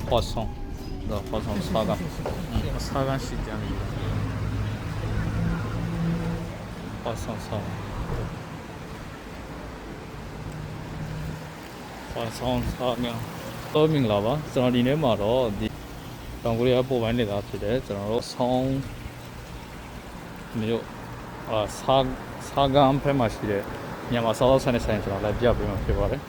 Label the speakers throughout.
Speaker 1: 花生的花生擦干，擦干洗干净，花生擦，花生擦干，都明了吧？ကျွန်တော်ဒီနေ့မှာတော့ဒီတောင်ကိုရီးယားပို့ပိုင်းနေတာဖြစ်တယ်ကျွန်တော်တို့ဆောင်းမျိုးစားကန်ဖက်မှာရှိတဲ့မြန်မာစားသောက်ဆိုင်နဲ့ဆိုင်ကျွန်တော်လည်းပြပေးမှာဖြစ်ပါတယ်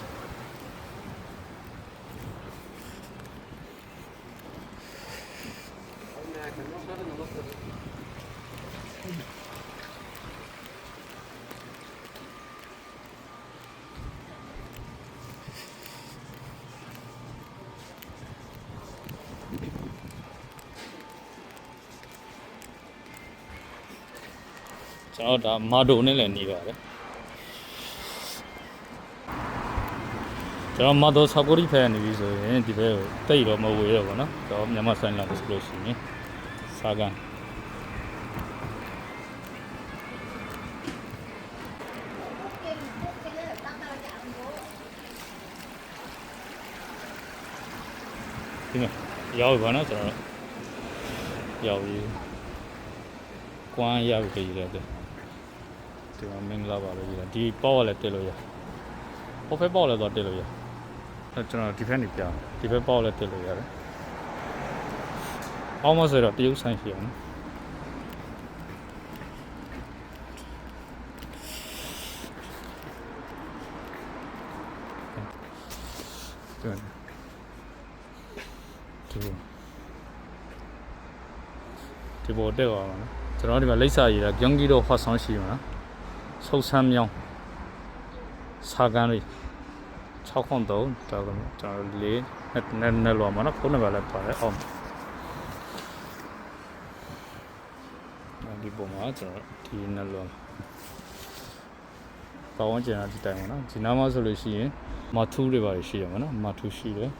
Speaker 1: ကျွန်တော်ဒါမာဒိုနဲ့လည်းနေပါတယ်ကျွန်တော်မာဒိုဆောက်ကိုရီဖက်နေပြီဆိုရင်ဒီဘက်ကိုတိတ်တော့မဝေးတော့ဘူးเนาะကျွန်တော်မြန်မာဆိုင်လာလို့ဆိုလို့ရှိရင်စားကန်ဒီမှာရောက်ပြီပါနော်ကျွန်တော်ရောက်ပြီကွမ်းရပြီကြည့်ရတယ်ဒီမှာမင်္ဂလာပါလို့ကြည့်တယ်ဒီပေါက်လည်းတက်လို့ရဟိုဘက်ပေါက်လည်းတော့တက်လို့ရအဲကျွန်တော်ဒီဘက်နေပြဒီဘက်ပေါက်လည်းတက်လို့ရတယ်အောက်မှာဆိုတော့တရုတ်ဆိုင်ရှိအောင်ဒီပေါ်တက်သွားပါနော်ကျွန်တော်ဒီမှာလိပ်စာရည်တာ경기도 화성시မှာ서산명 사간의 차콘도 저리 넷넷로 하면 폰에 발에 봐요. 여기 보면 저 뒤넷로 가원제나 뒤따이구나. 지나마서 러시에 마투를 봐요. 시험은 마투시래.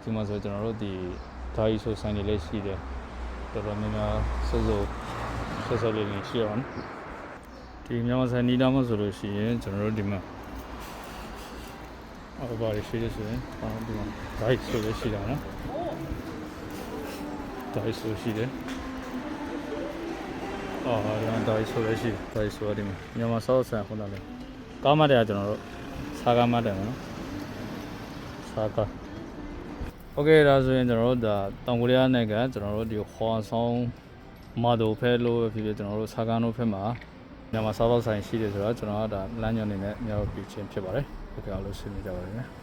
Speaker 1: 지마서 저는 어디 다이소 산이 레시래. 그러면 소소리는 시험.ဒီမြန်မာဆိုင်နီးနားမှာဆိုလို့ရှိရင်ကျွန်တော်တို့ဒီမှာဘာတွေရှိလဲဆိုရင်ဒီမှာ dice ဆိုလည်းရှိတာနော် dice ဆိုရှိတယ်ဒီမှာ dice ဆိုလည်းရှိတယ် dice ဆိုဒီမှာမြန်မာဆောက်ဆိုင်ခုနလည်းကားမတဲ့ကကျွန်တော်တို့စားကားမတဲ့နော်စားကားโอเคဒါဆိုရင်ကျွန်တော်တို့ဒါတောင်ကိုရီးယားနိုင်ငံကျွန်တော်တို့ဒီဟွာဆောင်မာဒိုဖဲလို့ဖြစ်ဖြစ်ကျွန်တော်တို့စားကားတို့ဖက်မှာမြန်မာစားသောက်ဆိုင်ရှိတယ်ဆိုတော့ကျွန်တော်ကဒါလမ်းညွှန်နေနဲ့မြောက်ပြချင်းဖြစ်ပါတယ်။ဟုတ်ကဲ့အားလုံးဆွေးနွေးကြပါမယ်။